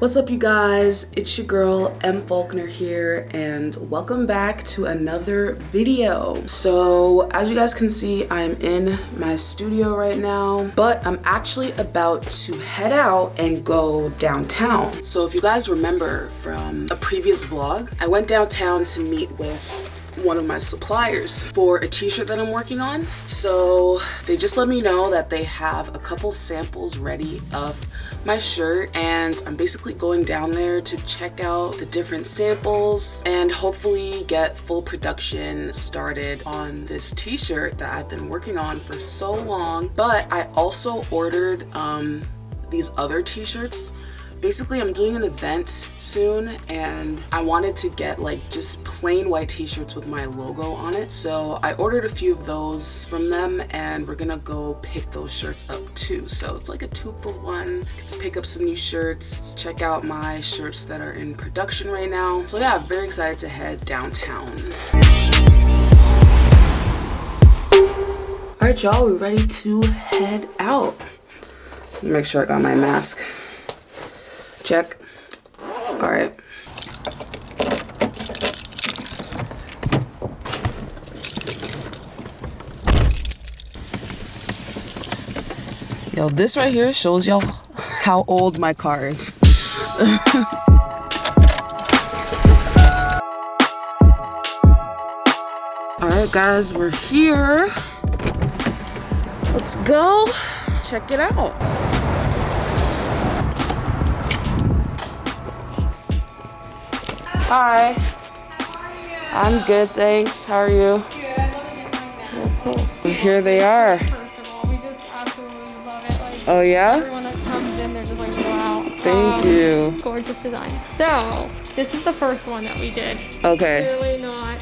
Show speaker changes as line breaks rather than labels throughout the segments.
What's up, you guys? It's your girl M.Falconer here, and welcome back to another video. So as you guys can see, I'm in my studio right now, but I'm actually about to head out and go downtown. So if you guys remember from a previous vlog, I went downtown to meet with one of my suppliers for a t-shirt that I'm working on. So they just let me know that they have a couple samples ready of my shirt, and I'm basically going down there to check out the different samples and hopefully get full production started on this t-shirt that I've been working on for so long. But I also ordered these other t-shirts. Basically, I'm doing an event soon and I wanted to get like just plain white t-shirts with my logo on it. So I ordered a few of those from them and we're gonna go pick those shirts up too. So it's like a 2-for-1. Get to pick up some new shirts, check out my shirts that are in production right now. So yeah, I'm very excited to head downtown. All right, y'all, we're ready to head out. Let me make sure I got my mask. Check. All right. Yo, this right here shows y'all how old my car is. All right, guys, we're here. Let's go check it out. Hi.
How are you?
I'm good, thanks. How are you?
Good. I love it like that.
Cool. Here they are.
First of all, we just absolutely love it. Like,
Oh yeah?
everyone that comes in, they're just like, wow.
Thank you.
Gorgeous design. So, this is the first one that we did.
Okay.
Really not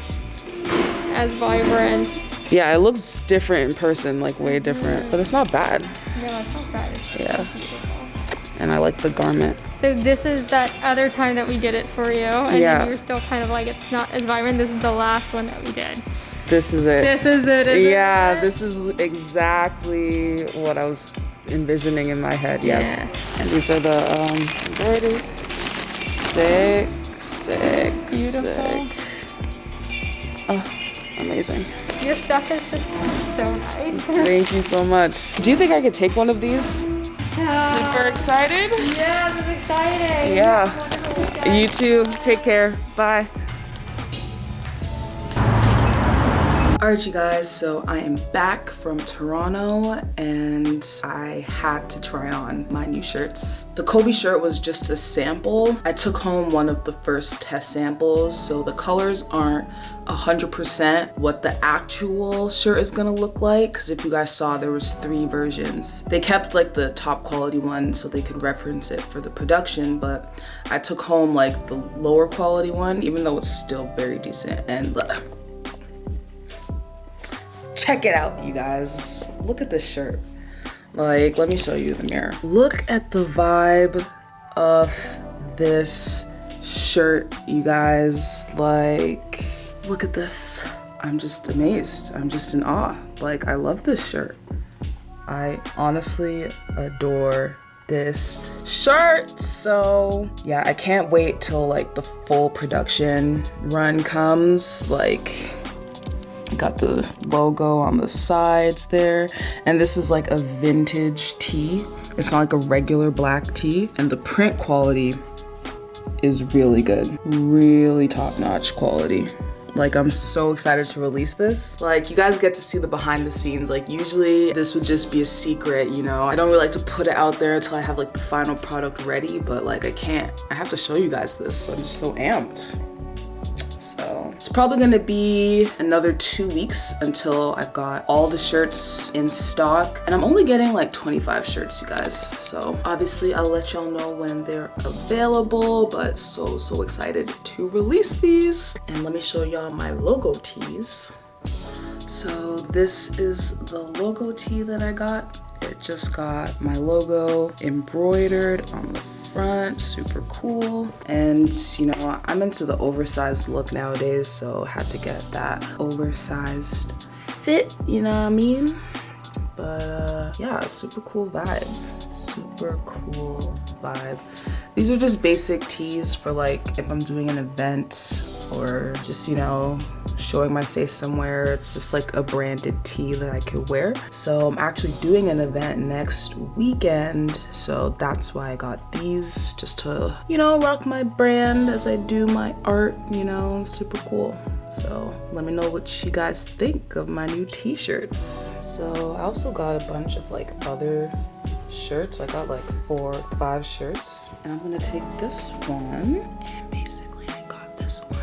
as vibrant.
Yeah, it looks different in person, like way different, but it's not bad.
Yeah, it's not bad. It's just
Yeah.
beautiful.
And I like the garment.
So this is that other time that we did it for you, and
Yeah.
then you're still kind of like, it's not as vibrant. This is the last one that we did.
This is it.
This is it, isn't
Yeah,
it?
this is exactly what I was envisioning in my head, yes.
Yeah.
And these are the embroidered. Sick, sick,
Beautiful.
sick. Oh, amazing.
Your stuff is just so nice.
Thank you so much. Do you think I could take one of these? Super excited?
Yeah, this is exciting.
Yeah.
Have a wonderful weekend.
You too. Take care. Bye. Alright, you guys, so I am back from Toronto and I had to try on my new shirts. The Kobe shirt was just a sample. I took home one of the first test samples, so the colors aren't 100% what the actual shirt is gonna look like, because if you guys saw, there was 3 versions. They kept like the top quality one so they could reference it for the production, but I took home like the lower quality one, even though it's still very decent. And check it out, you guys. Look at this shirt. Like, let me show you the mirror. Look at the vibe of this shirt, you guys. Like, look at this. I'm just amazed. I'm just in awe. Like, I love this shirt. I honestly adore this shirt. So yeah, I can't wait till like the full production run comes. Like, got the logo on the sides there, and this is like a vintage tee. It's not like a regular black tee, and the print quality is really good, really top-notch quality. Like, I'm so excited to release this. Like, you guys get to see the behind the scenes. Like, usually this would just be a secret, you know? I don't really like to put it out there until I have like the final product ready, but like I can't. I have to show you guys this. I'm just so amped. So it's probably gonna be another 2 weeks until I've got all the shirts in stock. And I'm only getting like 25 shirts, you guys. So obviously I'll let y'all know when they're available, but so excited to release these. And let me show y'all my logo tees. So this is the logo tee that I got. It just got my logo embroidered on the front, super cool. And you know, I'm into the oversized look nowadays, so had to get that oversized fit, you know what I mean? But yeah, super cool vibe. Super cool vibe. These are just basic tees for like if I'm doing an event or just, you know, showing my face somewhere. It's just like a branded tee that I could wear. So I'm actually doing an event next weekend, so that's why I got these, just to, you know, rock my brand as I do my art, you know, super cool. So let me know what you guys think of my new t-shirts. So I also got a bunch of like other shirts. I got like 4 or 5 shirts, and I'm gonna take this one, and basically I got this one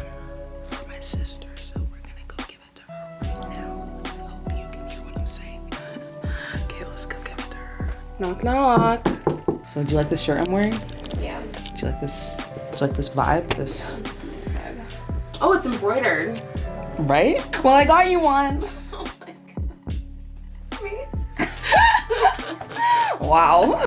for my sister, so we're gonna go give it to her right now. I hope you can hear what I'm saying. Okay, let's go give it to her. Knock knock. So do you like the shirt I'm wearing?
Yeah.
Do you like this? Do you like this vibe? This.
Yeah, it's a nice vibe. Oh, it's embroidered.
Right? Well, I got you one.
Oh my god. Me?
Wow.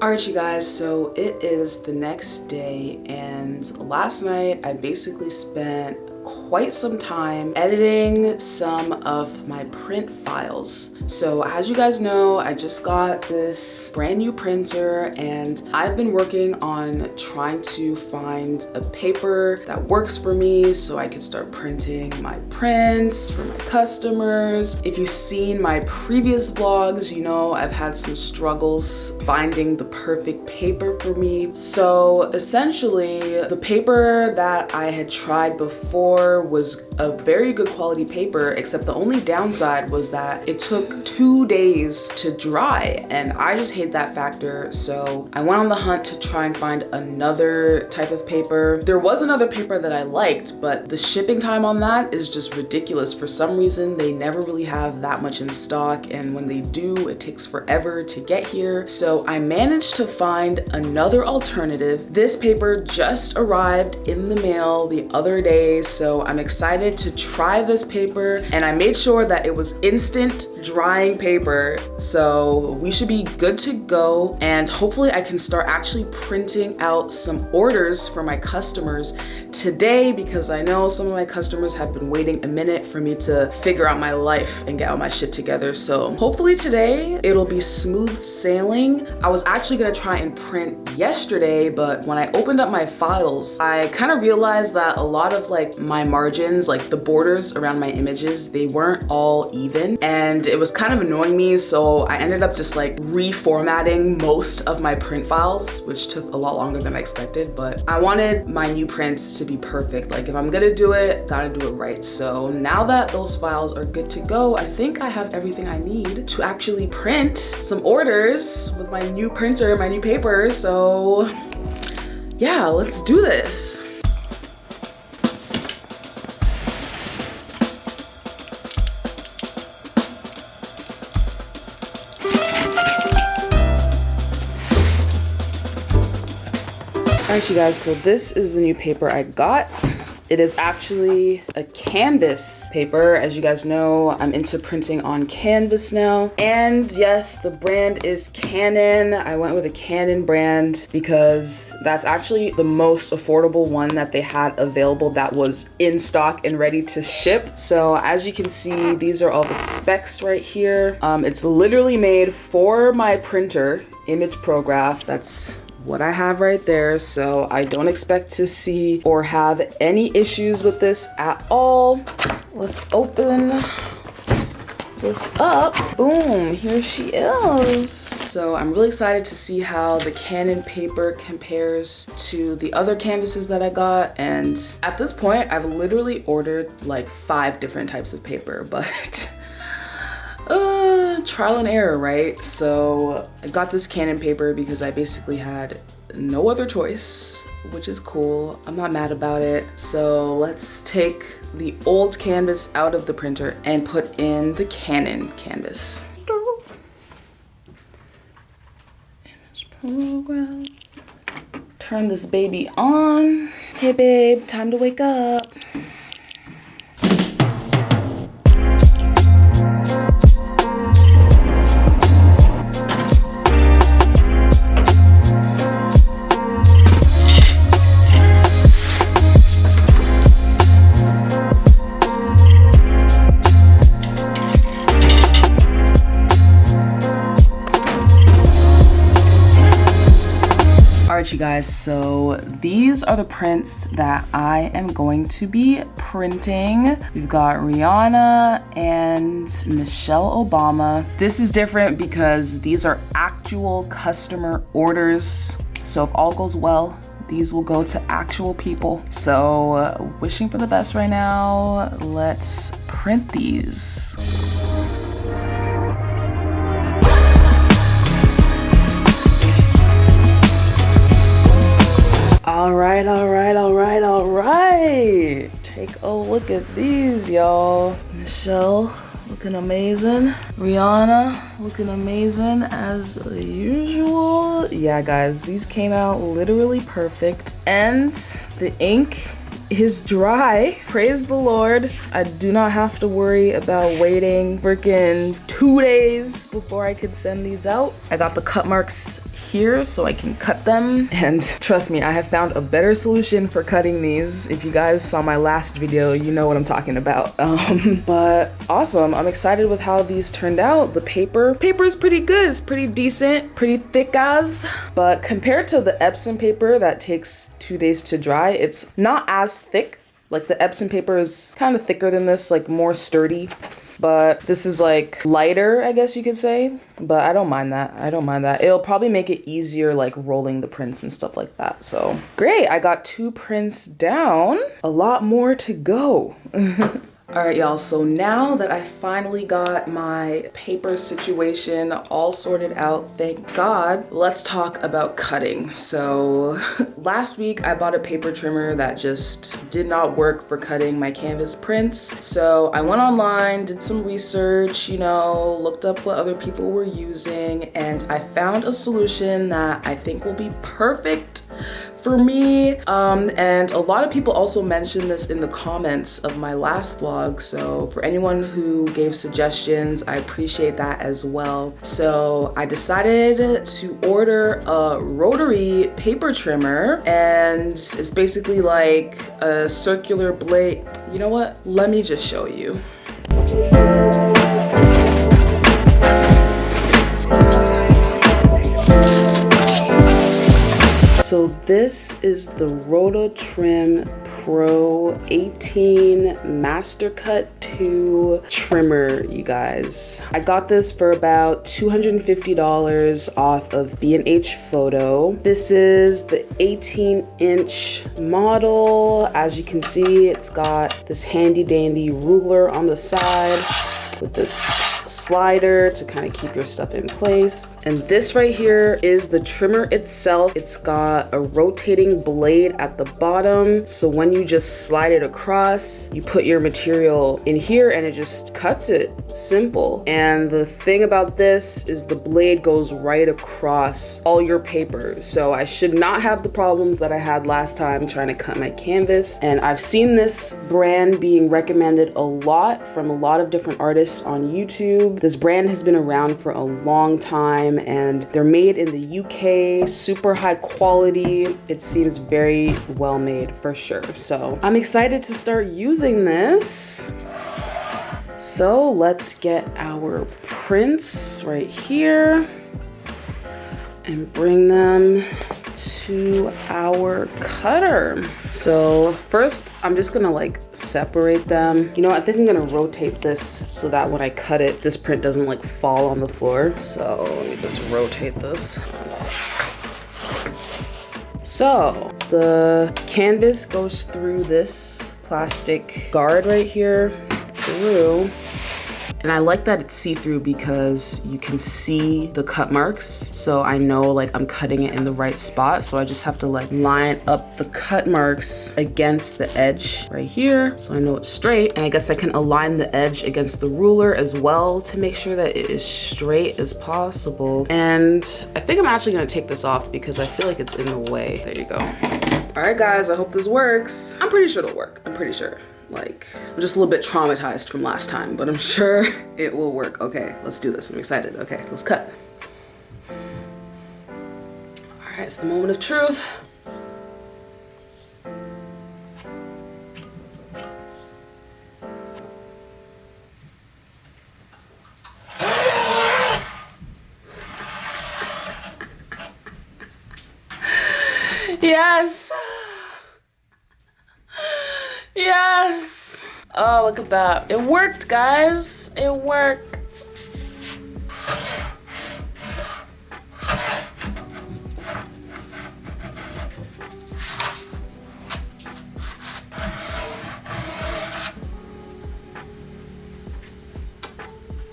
Alright you guys, so it is the next day, and last night I basically spent quite some time editing some of my print files. So as you guys know, I just got this brand new printer, and I've been working on trying to find a paper that works for me so I can start printing my prints for my customers. If you've seen my previous vlogs, you know I've had some struggles finding the perfect paper for me. So essentially, the paper that I had tried before was a very good quality paper, except the only downside was that it took 2 days to dry, and I just hate that factor. So I went on the hunt to try and find another type of paper. There was another paper that I liked, but the shipping time on that is just ridiculous. For some reason, they never really have that much in stock, and when they do, it takes forever to get here. So I managed to find another alternative. This paper just arrived in the mail the other day, so I'm excited to try this paper, and I made sure that it was instant drying paper, so we should be good to go, and hopefully I can start actually printing out some orders for my customers today, because I know some of my customers have been waiting a minute for me to figure out my life and get all my shit together. So hopefully today it'll be smooth sailing. I was actually gonna try and print yesterday, but when I opened up my files, I kind of realized that a lot of like my margins, like the borders around my images, they weren't all even, and it was kind of annoying me, so I ended up just like reformatting most of my print files, which took a lot longer than I expected, but I wanted my new prints to be perfect. Like if I'm gonna do it, gotta do it right. So now that those files are good to go, I think I have everything I need to actually print some orders with my new printer, my new paper. So yeah, let's do this. Alright you guys, so this is the new paper I got. It is actually a canvas paper. As you guys know, I'm into printing on canvas now. And yes, the brand is Canon. I went with a Canon brand because that's actually the most affordable one that they had available that was in stock and ready to ship. So as you can see, these are all the specs right here. It's literally made for my printer, Image Prograph. That's what I have right there, so I don't expect to see or have any issues with this at all. Let's open this up. Boom, here she is. So I'm really excited to see how the Canon paper compares to the other canvases that I got, and at this point I've literally ordered like 5 different types of paper, but trial and error, right? So I got this Canon paper because I basically had no other choice, which is cool. I'm not mad about it. So let's take the old canvas out of the printer and put in the Canon canvas. Image program. Turn this baby on. Hey babe, time to wake up. you guys. So these are the prints that I am going to be printing. We've got Rihanna and Michelle Obama. This is different because these are actual customer orders. So if all goes well, these will go to actual people. So wishing for the best right now. Let's print these. All right. Take a look at these, y'all. Michelle looking amazing. Rihanna looking amazing as usual. Yeah, guys, these came out literally perfect. And the ink is dry. Praise the Lord. I do not have to worry about waiting freaking 2 days before I could send these out. I got the cut marks here so I can cut them, and trust me, I have found a better solution for cutting these. If you guys saw my last video, you know what I'm talking about. But awesome. I'm excited with how these turned out. The paper is pretty good. It's pretty decent, pretty thick, guys. But compared to the Epson paper that takes 2 days to dry, it's not as thick. Like the Epson paper is kind of thicker than this, like more sturdy. But this is like lighter, I guess you could say. But I don't mind that. It'll probably make it easier like rolling the prints and stuff like that. So great, I got 2 prints down. A lot more to go. All right, y'all, so now that I finally got my paper situation all sorted out, thank God, let's talk about cutting. So last week I bought a paper trimmer that just did not work for cutting my canvas prints. So I went online, did some research, looked up what other people were using, and I found a solution that I think will be perfect for me. And a lot of people also mentioned this in the comments of my last vlog. So for anyone who gave suggestions, I appreciate that as well. So I decided to order a rotary paper trimmer, and it's basically like a circular blade. You know what? Let me just show you. So this is the Rotatrim Pro 18 Master Cut 2 trimmer, you guys. I got this for about $250 off of B&H Photo. This is the 18-inch model. As you can see, it's got this handy dandy ruler on the side with this slider to kind of keep your stuff in place. And this right here is the trimmer itself. It's got a rotating blade at the bottom. So when you just slide it across, you put your material in here and it just cuts it. Simple. And the thing about this is the blade goes right across all your paper. So I should not have the problems that I had last time trying to cut my canvas. And I've seen this brand being recommended a lot from a lot of different artists on YouTube. This brand has been around for a long time and they're made in the UK, super high quality. It seems very well made for sure. So I'm excited to start using this. So let's get our prints right here and bring them to our cutter. So first, I'm just gonna like separate them. You know, I think I'm gonna rotate this so that when I cut it, this print doesn't like fall on the floor. So let me just rotate this. So the canvas goes through this plastic guard right here, through. And I like that it's see-through because you can see the cut marks. So I know like I'm cutting it in the right spot. So I just have to like line up the cut marks against the edge right here. So I know it's straight. And I guess I can align the edge against the ruler as well to make sure that it is straight as possible. And I think I'm actually gonna take this off because I feel like it's in the way. There you go. All right, guys, I hope this works. I'm pretty sure it'll work. I'm pretty sure. Like, I'm just a little bit traumatized from last time, but I'm sure it will work. Okay, let's do this. I'm excited. Okay, let's cut. All right, it's the moment of truth. Yes. Yes. Oh, look at that. It worked, guys. It worked.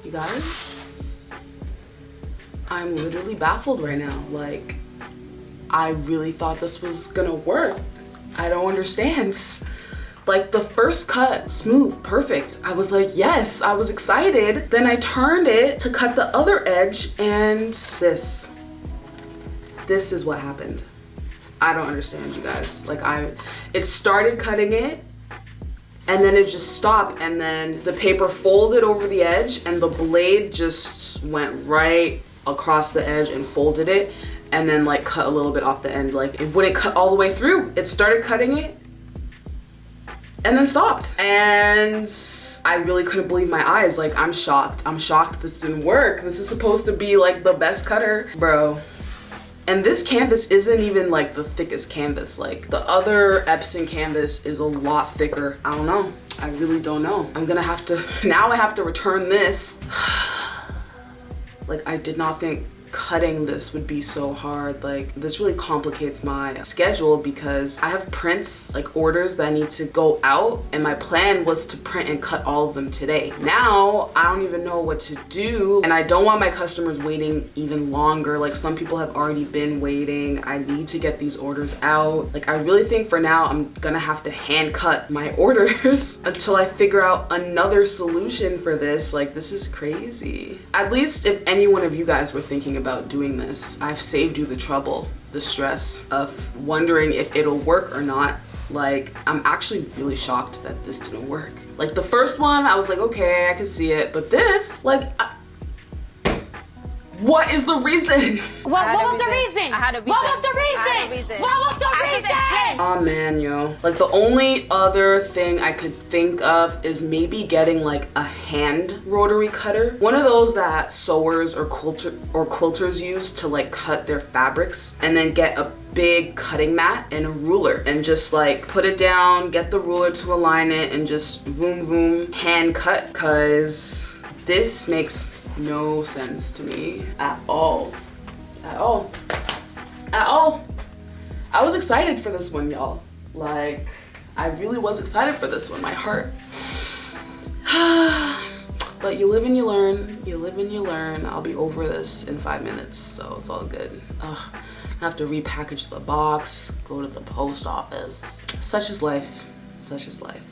You guys, I'm literally baffled right now. Like, I really thought this was gonna work. I don't understand. Like, the first cut, smooth, perfect. I was like, yes, I was excited. Then I turned it to cut the other edge, and this is what happened. I don't understand, you guys. Like, it started cutting it, and then it just stopped, and then the paper folded over the edge, and the blade just went right across the edge and folded it, and then like cut a little bit off the end. Like, it wouldn't cut all the way through. It started cutting it and then stopped. And I really couldn't believe my eyes. Like, I'm shocked. I'm shocked this didn't work. This is supposed to be like the best cutter, bro. And this canvas isn't even like the thickest canvas. Like, the other Epson canvas is a lot thicker. I don't know. I really don't know. I'm gonna have to, now I have to return this. Like, I did not think cutting this would be so hard. Like, this really complicates my schedule because I have prints, like orders that I need to go out, and my plan was to print and cut all of them today. Now I don't even know what to do, and I don't want my customers waiting even longer. Like, some people have already been waiting. I need to get these orders out. Like, I really think for now I'm gonna have to hand cut my orders until I figure out another solution for this. Like, this is crazy. At least if any one of you guys were thinking about doing this, I've saved you the trouble, the stress of wondering if it'll work or not. Like, I'm actually really shocked that this didn't work. Like, the first one, I was like, okay, I can see it, but this, like, what is the reason?
What was the reason? What was the reason? What was the reason?
Oh man, yo. Like, the only other thing I could think of is maybe getting like a hand rotary cutter. One of those that sewers or quilters use to like cut their fabrics, and then get a big cutting mat and a ruler and just like put it down, get the ruler to align it, and just vroom vroom hand cut, cause this makes no sense to me at all. At all. At all. I was excited for this one, y'all. Like, I really was excited for this one, my heart. But you live and you learn. You live and you learn. I'll be over this in 5 minutes, so it's all good. I have to repackage the box, go to the post office. Such is life. Such is life.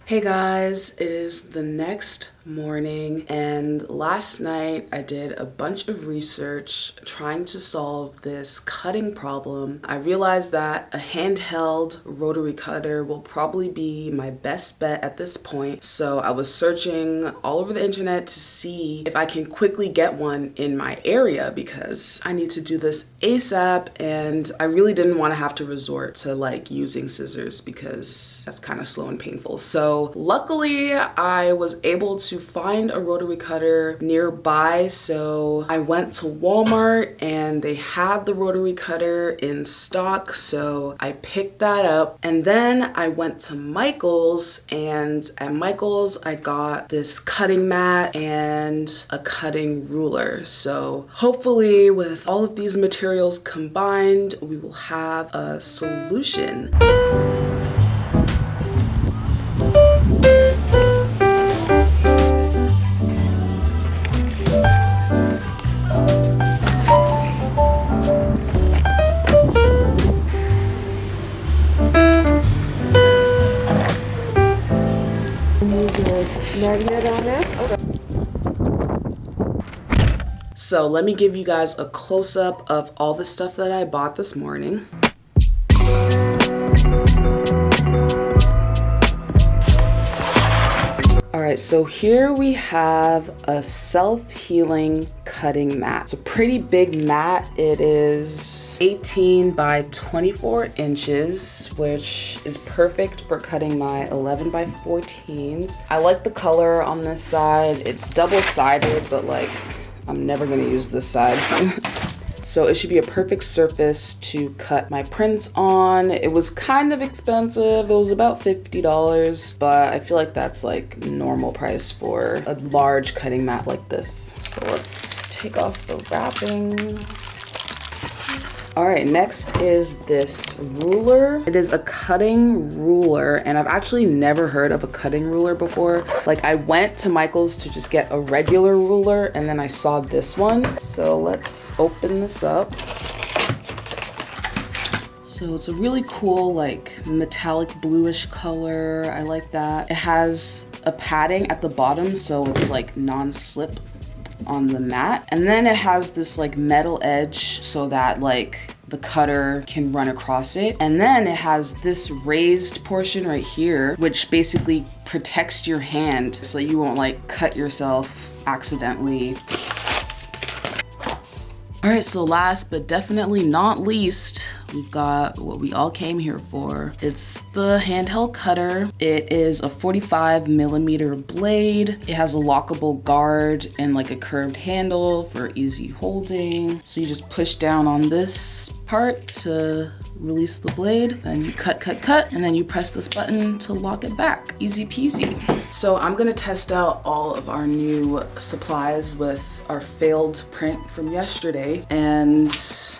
Hey guys, it is the next morning, and last night I did a bunch of research trying to solve this cutting problem. I realized that a handheld rotary cutter will probably be my best bet at this point, so I was searching all over the internet to see if I can quickly get one in my area because I need to do this ASAP, and I really didn't want to have to resort to like using scissors because that's kind of slow and painful. So luckily I was able to find a rotary cutter nearby, so I went to Walmart and they had the rotary cutter in stock, so I picked that up. And then I went to Michael's, and at Michael's I got this cutting mat and a cutting ruler. So hopefully with all of these materials combined, we will have a solution.
Magnet on there? Okay.
So let me give you guys a close-up of all the stuff that I bought this morning. All right, so here we have a self-healing cutting mat. It's a pretty big mat. It is 18 by 24 inches, which is perfect for cutting my 11 by 14s. I like the color on this side. It's double-sided, but like, I'm never gonna use this side. So it should be a perfect surface to cut my prints on. It was kind of expensive. It was about $50, but I feel like that's like normal price for a large cutting mat like this. So let's take off the wrapping. All right, next is this ruler. It is a cutting ruler, and I've actually never heard of a cutting ruler before. Like, I went to Michael's to just get a regular ruler, and then I saw this one. So let's open this up. So it's a really cool, like, metallic bluish color. I like that. It has a padding at the bottom, so it's like non-slip on the mat, and then it has this like metal edge so that like the cutter can run across it, and then it has this raised portion right here which basically protects your hand so you won't like cut yourself accidentally. All right, so last but definitely not least, we've got what we all came here for. It's the handheld cutter. It is a 45mm blade. It has a lockable guard and like a curved handle for easy holding. So you just push down on this part to release the blade, then you cut, and then you press this button to lock it back. Easy peasy. So I'm gonna test out all of our new supplies with our failed print from yesterday, and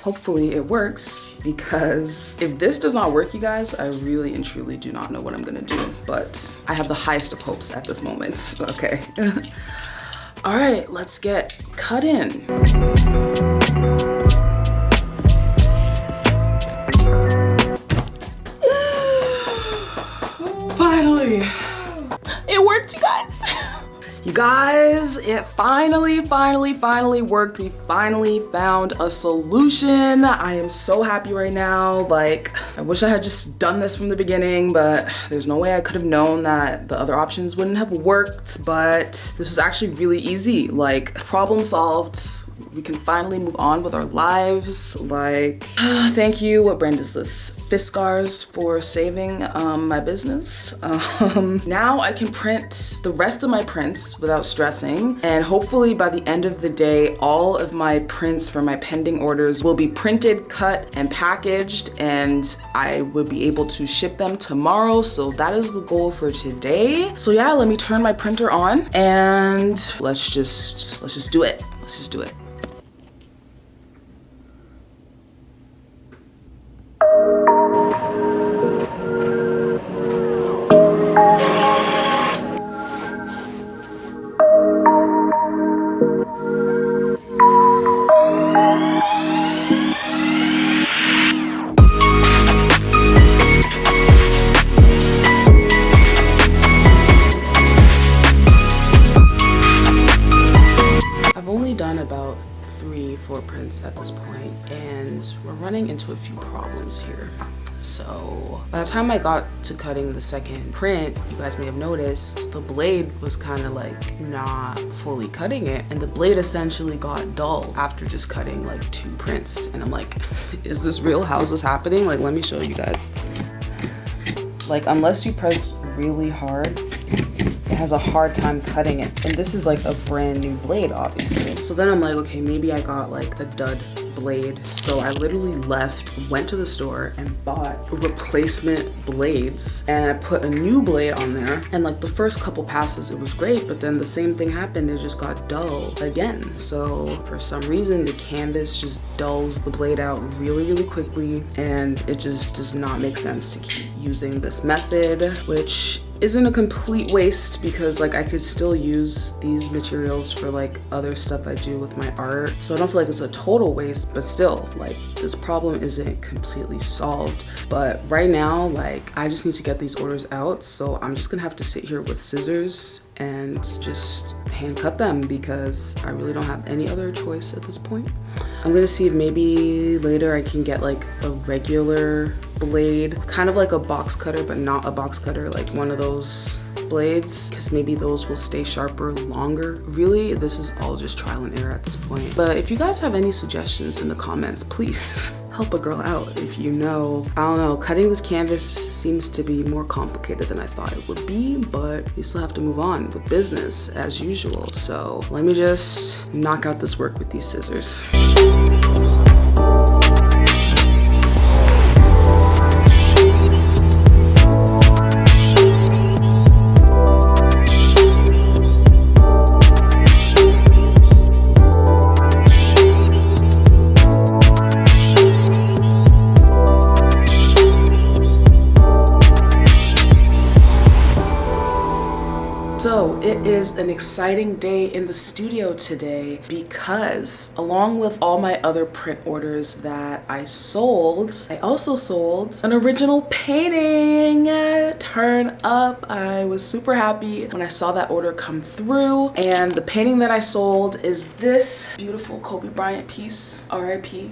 hopefully it works, because if this does not work, you guys, I really and truly do not know what I'm gonna do, but I have the highest of hopes at this moment. Okay. All right, let's get cut in. Finally, it worked, you guys. You guys, it finally worked. We finally found a solution. I am so happy right now. Like, I wish I had just done this from the beginning, but there's no way I could have known that the other options wouldn't have worked. But this was actually really easy. Like, problem solved. We can finally move on with our lives. Like, thank you, what brand is this? Fiskars, for saving my business. Now I can print the rest of my prints without stressing, and hopefully by the end of the day, all of my prints for my pending orders will be printed, cut, and packaged, and I will be able to ship them tomorrow. So that is the goal for today. So yeah, let me turn my printer on and let's just do it. Let's just do it. About 3-4 prints at this point, and we're running into a few problems here. So by the time I got to cutting the second print, you guys may have noticed the blade was kind of like not fully cutting it, and the blade essentially got dull after just cutting like 2 prints. And I'm like, is this real? How is this happening? Like, let me show you guys. Like, unless you press really hard, it has a hard time cutting it. And this is like a brand new blade, obviously. So then I'm like, okay, maybe I got like a dud blade. So I literally went to the store and bought replacement blades, and I put a new blade on there. And like the first couple passes, it was great, but then the same thing happened. It just got dull again. So for some reason, the canvas just dulls the blade out really, really quickly. And it just does not make sense to keep using this method, which isn't a complete waste, because like I could still use these materials for like other stuff I do with my art. So I don't feel like it's a total waste, but still, like, this problem isn't completely solved. But right now, like, I just need to get these orders out. So I'm just gonna have to sit here with scissors and just hand cut them, because I really don't have any other choice at this point. I'm gonna see if maybe later I can get like a regular blade, kind of like a box cutter, but not a box cutter, like one of those blades, because maybe those will stay sharper longer. Really, this is all just trial and error at this point. But if you guys have any suggestions in the comments, please help a girl out. If you know, I don't know, cutting this canvas seems to be more complicated than I thought it would be, but you still have to move on with business as usual. So let me just knock out this work with these scissors. So it is an exciting day in the studio today because along with all my other print orders that I also sold an original painting. Turn up. I was super happy when I saw that order come through, and the painting that I sold is this beautiful Kobe Bryant piece, RIP.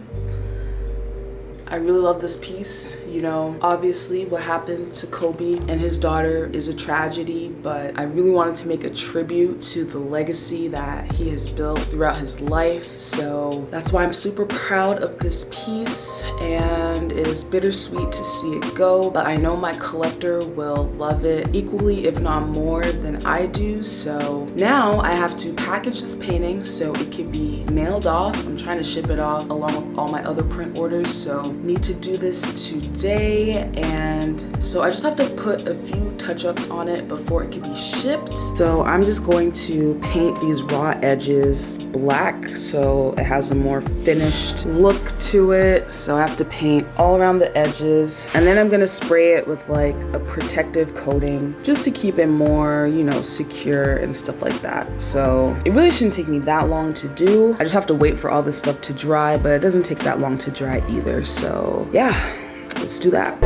I really love this piece. You know, obviously what happened to Kobe and his daughter is a tragedy, but I really wanted to make a tribute to the legacy that he has built throughout his life. So that's why I'm super proud of this piece, and it is bittersweet to see it go, but I know my collector will love it equally, if not more than I do. So now I have to package this painting so it can be mailed off. I'm trying to ship it off along with all my other print orders, so need to do this today, and so I just have to put a few touch-ups on it before it can be shipped. So I'm just going to paint these raw edges black so it has a more finished look to it. So I have to paint all around the edges, and then I'm gonna spray it with like a protective coating just to keep it more, you know, secure and stuff like that. So it really shouldn't take me that long to do. I just have to wait for all this stuff to dry, but it doesn't take that long to dry either. So yeah, let's do that.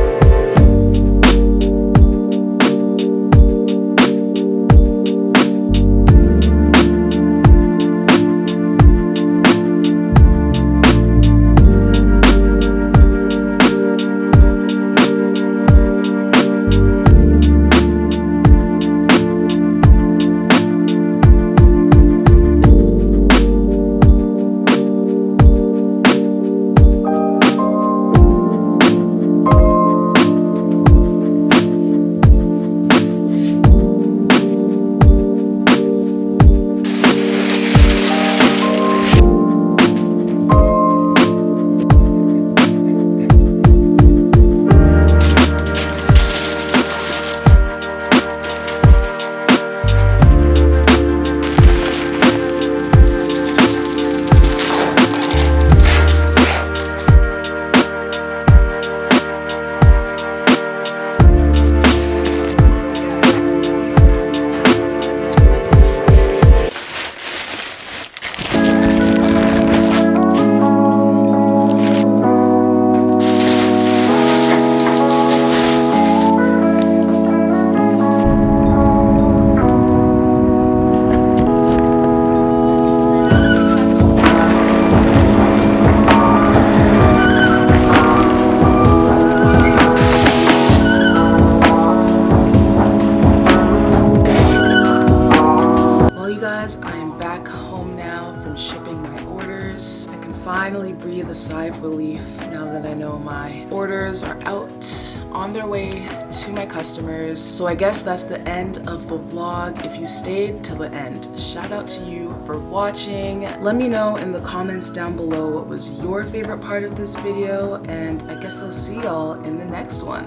Finally breathe a sigh of relief now that I know my orders are out on their way to my customers. So I guess that's the end of the vlog. If you stayed till the end, shout out to you for watching. Let me know in the comments down below what was your favorite part of this video, and I guess I'll see y'all in the next one.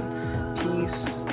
Peace.